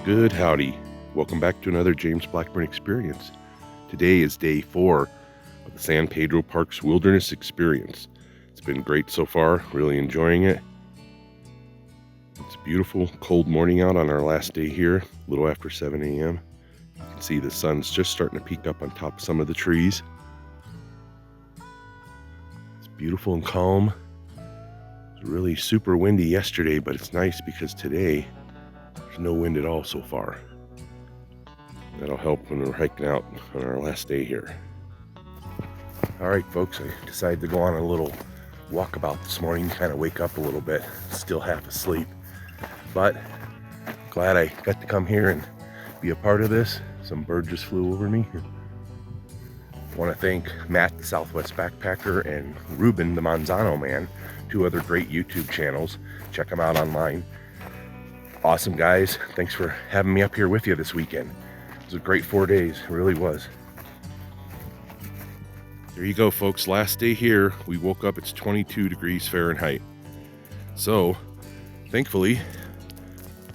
Good howdy. Welcome back to another James Blackburn experience. Today is day 4 of the San Pedro Parks Wilderness Experience. It's been great so far, really enjoying it. It's a beautiful cold morning out on our last day here, a little after 7 a.m. You can see the sun's just starting to peek up on top of some of the trees. It's beautiful and calm. It was really super windy yesterday, but it's nice because today there's no wind at all so far. That'll help when we're hiking out on our last day here. All right, folks, I decided to go on a little walkabout this morning, kind of wake up a little bit, still half asleep. But glad I got to come here and be a part of this. Some bird just flew over me. I want to thank Matt, the Southwest Backpacker, and Ruben, the Manzano Man, 2 other great YouTube channels. Check them out online. Awesome guys. Thanks for having me up here with you this weekend. It was a great 4 days. It really was. There you go, folks. Last day here. We woke up. It's 22 degrees Fahrenheit. So, thankfully,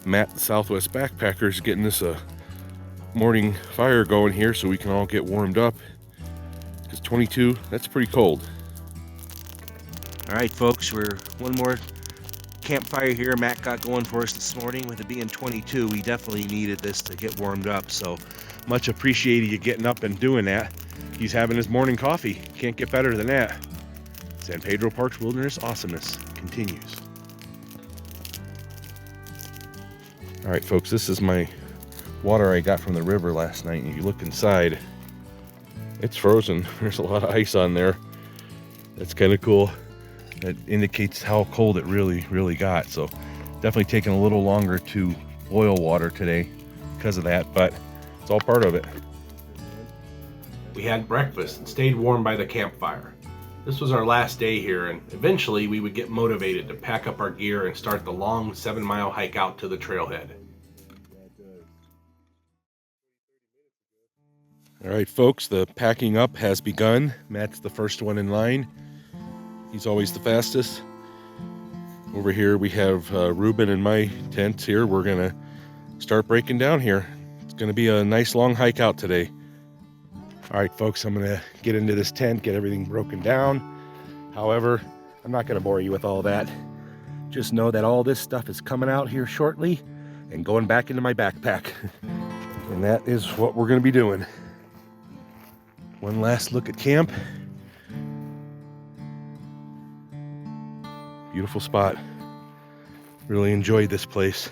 Matt, the Southwest Backpacker, is getting us a morning fire going here so we can all get warmed up. Because 22, that's pretty cold. All right, folks, we're one more campfire here Matt got going for us this morning. With it being 22, we definitely needed this to get warmed up, so much appreciated you getting up and doing that. He's having his morning coffee. Can't get better than that. San Pedro Parks Wilderness awesomeness continues. All right, folks, this is my water I got from the river last night, and you look inside, it's frozen. There's a lot of ice on there. That's kind of cool. That indicates how cold it really got. So definitely taking a little longer to boil water today because of that, but it's all part of it. We had breakfast and stayed warm by the campfire. This was our last day here, and eventually we would get motivated to pack up our gear and start the long 7-mile hike out to the trailhead. All right, folks, the packing up has begun. Matt's the first one in line. He's always the fastest. Over here we have Ruben and my tent here. We're gonna start breaking down here. It's gonna be a nice long hike out today. All right, folks, I'm gonna get into this tent, get everything broken down. However, I'm not gonna bore you with all that. Just know that all this stuff is coming out here shortly and going back into my backpack. And that is what we're gonna be doing. One last look at camp. Beautiful spot. Really enjoyed this place.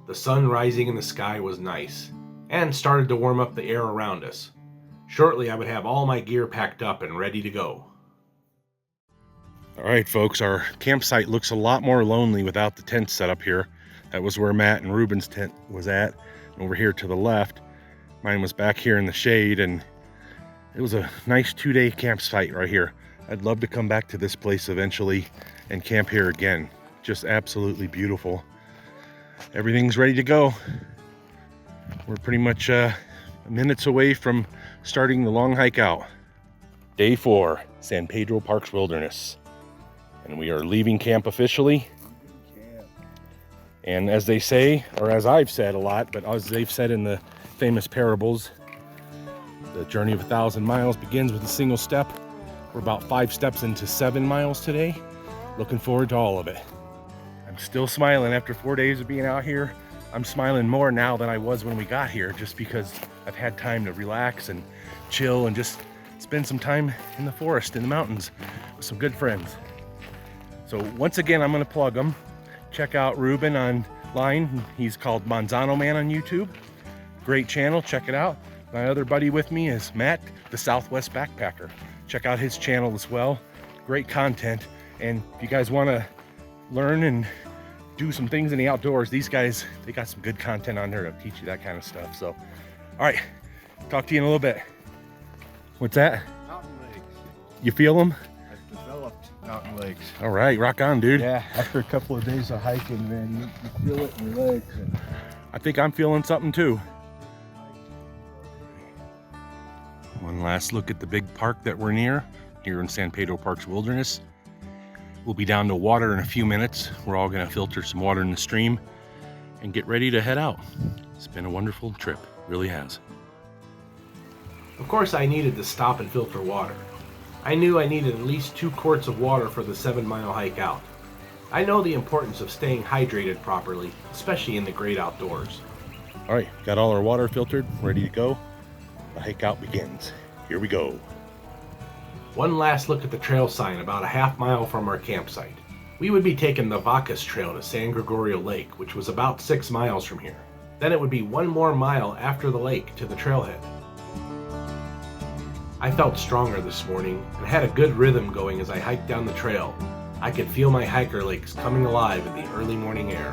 The sun rising in the sky was nice and started to warm up the air around us. Shortly, I would have all my gear packed up and ready to go. All right, folks, our campsite looks a lot more lonely without the tent set up here. That was where Matt and Ruben's tent was at. Over here to the left, mine was back here in the shade, and it was a nice 2-day campsite right here. I'd love to come back to this place eventually and camp here again. Just absolutely beautiful. Everything's ready to go. We're pretty much minutes away from starting the long hike out. Day 4, San Pedro Parks Wilderness. And we are leaving camp officially. And as they say, or as I've said a lot, but as they've said in the famous parables, the journey of 1,000 miles begins with a single step. We're about 5 steps into 7 miles today. Looking forward to all of it. I'm still smiling after 4 days of being out here. I'm smiling more now than I was when we got here, just because I've had time to relax and chill and just spend some time in the forest, in the mountains, with some good friends. So once again, I'm gonna plug them. Check out Ruben online. He's called Manzano Man on YouTube. Great channel, check it out. My other buddy with me is Matt, the Southwest Backpacker. Check out his channel as well. Great content. And if you guys want to learn and do some things in the outdoors, these guys, they got some good content on there to teach you that kind of stuff. So, all right, talk to you in a little bit. What's that? Mountain lakes. You feel them? I've developed mountain lakes. All right, rock on, dude. Yeah, after a couple of days of hiking, man, you feel it in your legs. And I think I'm feeling something too. One last look at the big park that we're near, here in San Pedro Parks Wilderness. We'll be down to water in a few minutes. We're all gonna filter some water in the stream and get ready to head out. It's been a wonderful trip, really has. Of course, I needed to stop and filter water. I knew I needed at least 2 quarts of water for the 7-mile hike out. I know the importance of staying hydrated properly, especially in the great outdoors. All right, got all our water filtered, ready to go. The hike out begins. Here we go. One last look at the trail sign about a half-mile from our campsite. We would be taking the Vacas Trail to San Gregorio Lake, which was about 6 miles from here. Then it would be 1 more mile after the lake to the trailhead. I felt stronger this morning and had a good rhythm going as I hiked down the trail. I could feel my hiker legs coming alive in the early morning air.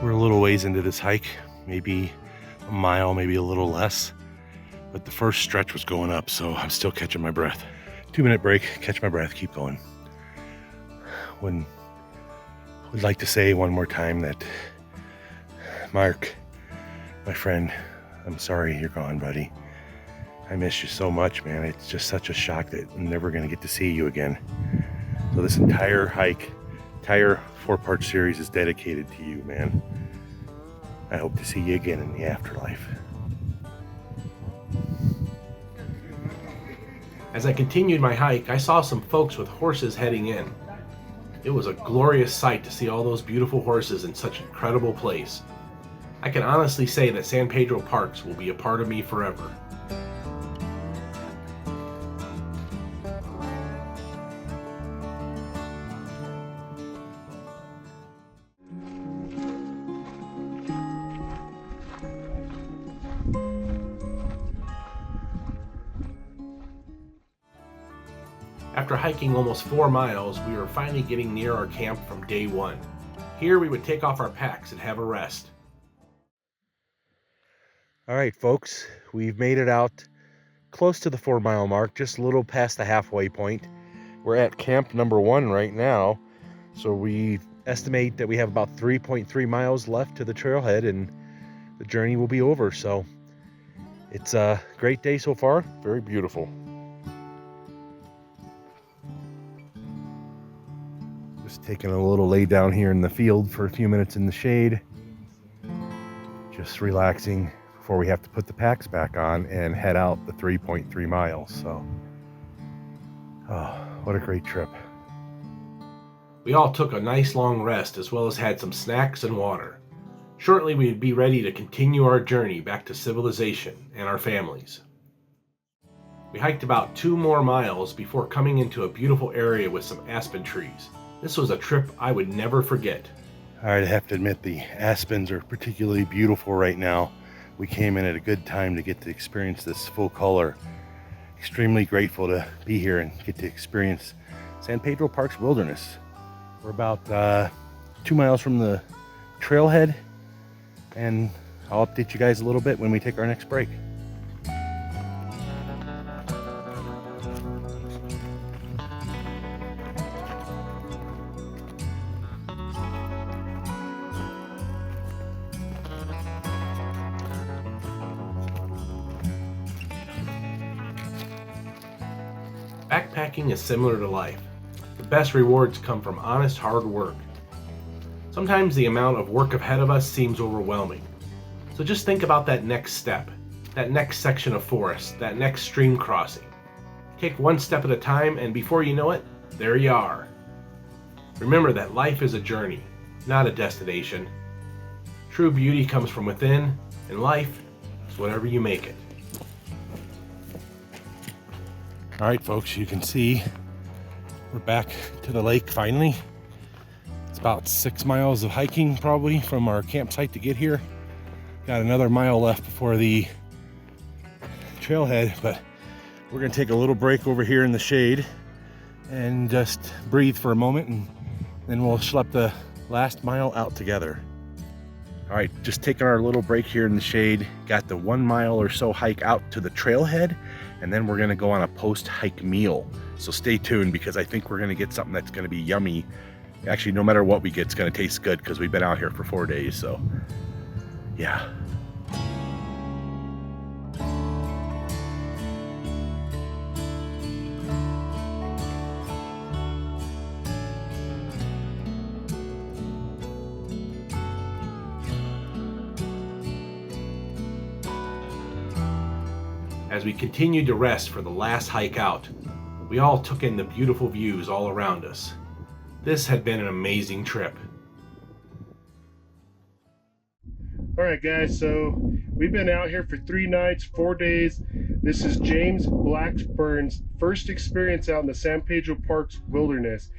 We're a little ways into this hike, maybe a mile, maybe a little less. But the first stretch was going up, so I'm still catching my breath. 2-minute break, catch my breath, keep going. Would like to say one more time that, Mark, my friend, I'm sorry you're gone, buddy. I miss you so much, man. It's just such a shock that I'm never gonna get to see you again. So this entire hike, entire 4-part series is dedicated to you, man. I hope to see you again in the afterlife. As I continued my hike, I saw some folks with horses heading in. It was a glorious sight to see all those beautiful horses in such an incredible place. I can honestly say that San Pedro Parks will be a part of me forever. After hiking almost 4 miles, we were finally getting near our camp from day 1. Here we would take off our packs and have a rest. All right, folks, we've made it out close to the 4-mile mark, just a little past the halfway point. We're at camp number 1 right now. So we estimate that we have about 3.3 miles left to the trailhead and the journey will be over. So it's a great day so far, very beautiful. Just taking a little lay down here in the field for a few minutes in the shade. Just relaxing before we have to put the packs back on and head out the 3.3 miles. So, oh, what a great trip. We all took a nice long rest as well as had some snacks and water. Shortly we'd be ready to continue our journey back to civilization and our families. We hiked about 2 more miles before coming into a beautiful area with some aspen trees. This was a trip I would never forget. All right, I have to admit the aspens are particularly beautiful right now. We came in at a good time to get to experience this full color. Extremely grateful to be here and get to experience San Pedro Parks Wilderness. We're about 2 miles from the trailhead, and I'll update you guys a little bit when we take our next break. Backpacking is similar to life. The best rewards come from honest hard work. Sometimes the amount of work ahead of us seems overwhelming. So just think about that next step, that next section of forest, that next stream crossing. Take one step at a time, and before you know it, there you are. Remember that life is a journey, not a destination. True beauty comes from within, and life is whatever you make it. All right, folks, you can see we're back to the lake finally. It's about 6 miles of hiking probably from our campsite to get here. Got another mile left before the trailhead, but we're gonna take a little break over here in the shade and just breathe for a moment, and then we'll schlep the last mile out together. All right, just taking our little break here in the shade. Got the 1 mile or so hike out to the trailhead, and then we're gonna go on a post-hike meal. So stay tuned, because I think we're gonna get something that's gonna be yummy. Actually, no matter what we get, it's gonna taste good because we've been out here for 4 days, so yeah. As we continued to rest for the last hike out, we all took in the beautiful views all around us. This had been an amazing trip. All right, guys, so we've been out here for 3 nights, 4 days. This is James Blackburn's first experience out in the San Pedro Park's wilderness.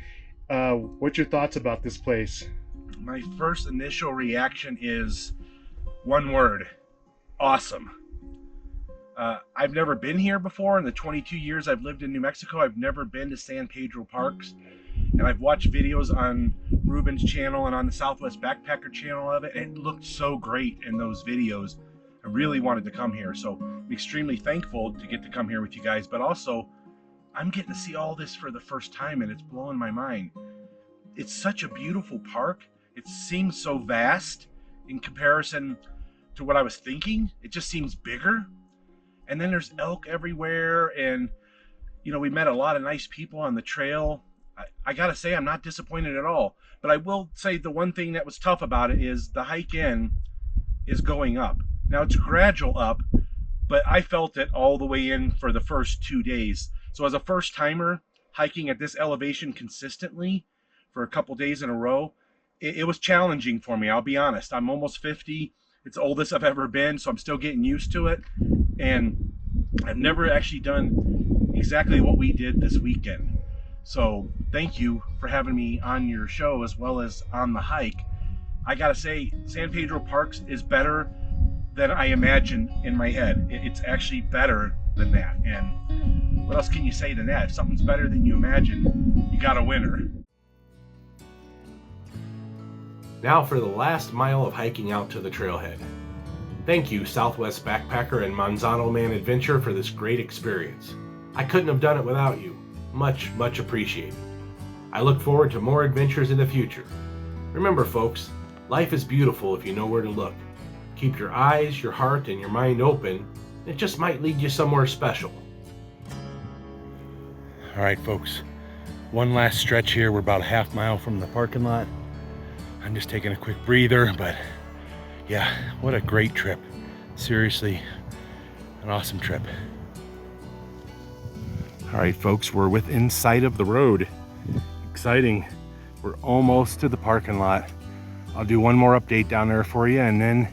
What's your thoughts about this place? My first initial reaction is one word: awesome. I've never been here before. In the 22 years I've lived in New Mexico, I've never been to San Pedro Parks. And I've watched videos on Ruben's channel and on the Southwest Backpacker channel of it, and it looked so great in those videos. I really wanted to come here, so I'm extremely thankful to get to come here with you guys, but also I'm getting to see all this for the first time, and it's blowing my mind. It's such a beautiful park. It seems so vast in comparison to what I was thinking. It just seems bigger. And then there's elk everywhere, and you know, we met a lot of nice people on the trail. I gotta say, I'm not disappointed at all. But I will say the one thing that was tough about it is the hike in is going up. Now it's gradual up, but I felt it all the way in for the first 2 days. So as a first timer hiking at this elevation consistently for a couple days in a row, it was challenging for me. I'll be honest. I'm almost 50. It's the oldest I've ever been, so I'm still getting used to it. And I've never actually done exactly what we did this weekend. So thank you for having me on your show as well as on the hike. I gotta say, San Pedro Parks is better than I imagined in my head. It's actually better than that. And what else can you say than that? If something's better than you imagine, you got a winner. Now for the last mile of hiking out to the trailhead. Thank you, Southwest Backpacker and Manzano Man Adventure, for this great experience. I couldn't have done it without you. Much, much appreciated. I look forward to more adventures in the future. Remember, folks, life is beautiful if you know where to look. Keep your eyes, your heart, and your mind open. It just might lead you somewhere special. All right, folks, one last stretch here. We're about a half mile from the parking lot. I'm just taking a quick breather, but yeah, what a great trip. Seriously, an awesome trip. All right, folks, we're within sight of the road. Exciting. We're almost to the parking lot. I'll do one more update down there for you, and then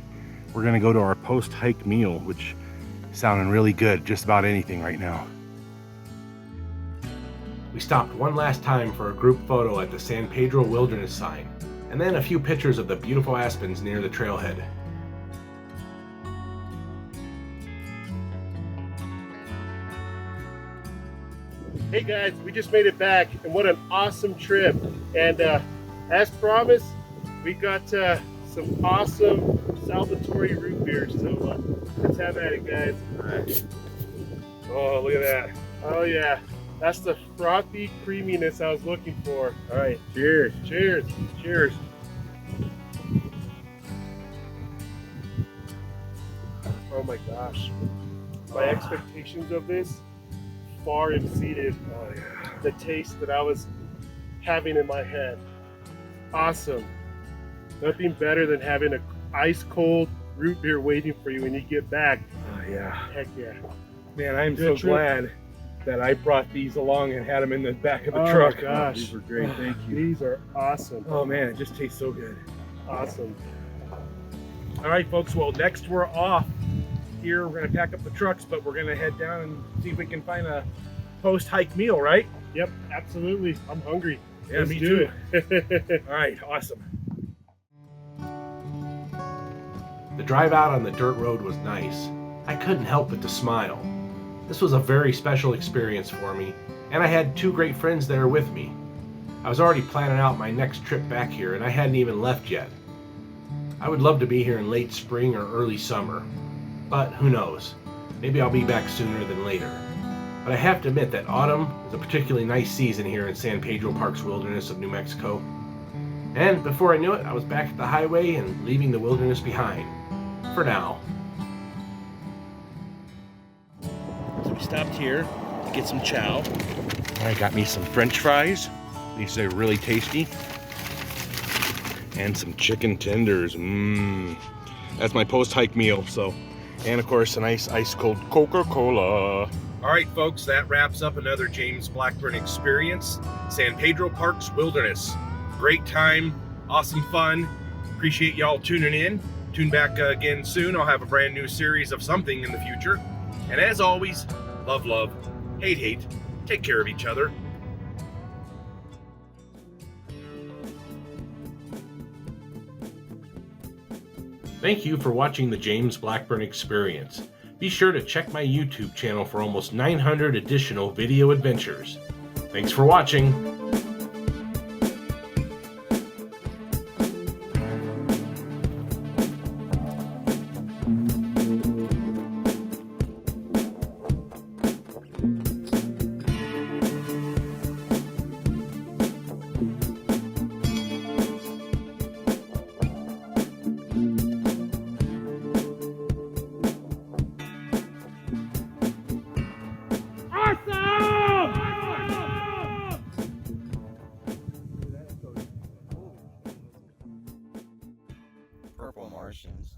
we're gonna go to our post-hike meal, which is sounding really good, just about anything right now. We stopped one last time for a group photo at the San Pedro Wilderness sign, and then a few pictures of the beautiful aspens near the trailhead. Hey guys, we just made it back, and what an awesome trip. And as promised, we got some awesome Salvatore root beers, so let's have at it, guys. All right. Oh, look at that. Oh yeah, that's the frothy creaminess I was looking for. All right, cheers. Cheers. Cheers. Oh my gosh, my expectations of this far exceeded the taste that I was having in my head. Awesome. Nothing better than having an ice cold root beer waiting for you when you get back. Oh yeah. Heck yeah. Man, I'm Good so trip. glad that I brought these along and had them in the back of the Oh truck. my gosh. These were great, thank you. These are awesome. Oh man, it just tastes so good. Awesome. All right, folks, well, next we're off here. We're gonna pack up the trucks, but we're gonna head down and see if we can find a post-hike meal, right? Yep, absolutely. I'm hungry. Yeah, Let's me do too. it. All right, awesome. The drive out on the dirt road was nice. I couldn't help but to smile. This was a very special experience for me, and I had 2 great friends there with me. I was already planning out my next trip back here, and I hadn't even left yet. I would love to be here in late spring or early summer, but who knows? Maybe I'll be back sooner than later. But I have to admit that autumn is a particularly nice season here in San Pedro Park's wilderness of New Mexico. And before I knew it, I was back at the highway and leaving the wilderness behind. For now. So we stopped here to get some chow. I got me some French fries. These are really tasty. And some chicken tenders. That's my post-hike meal. So And of course, a nice ice cold Coca-Cola. All right, folks, that wraps up another James Blackburn experience. San Pedro Parks Wilderness. Great time, awesome fun. Appreciate y'all tuning in. Tune back again soon. I'll have a brand new series of something in the future. And as always, love, love, hate, hate. Take care of each other. Thank you for watching the James Blackburn Experience. Be sure to check my YouTube channel for almost 900 additional video adventures. Thanks for watching. Purple Martians.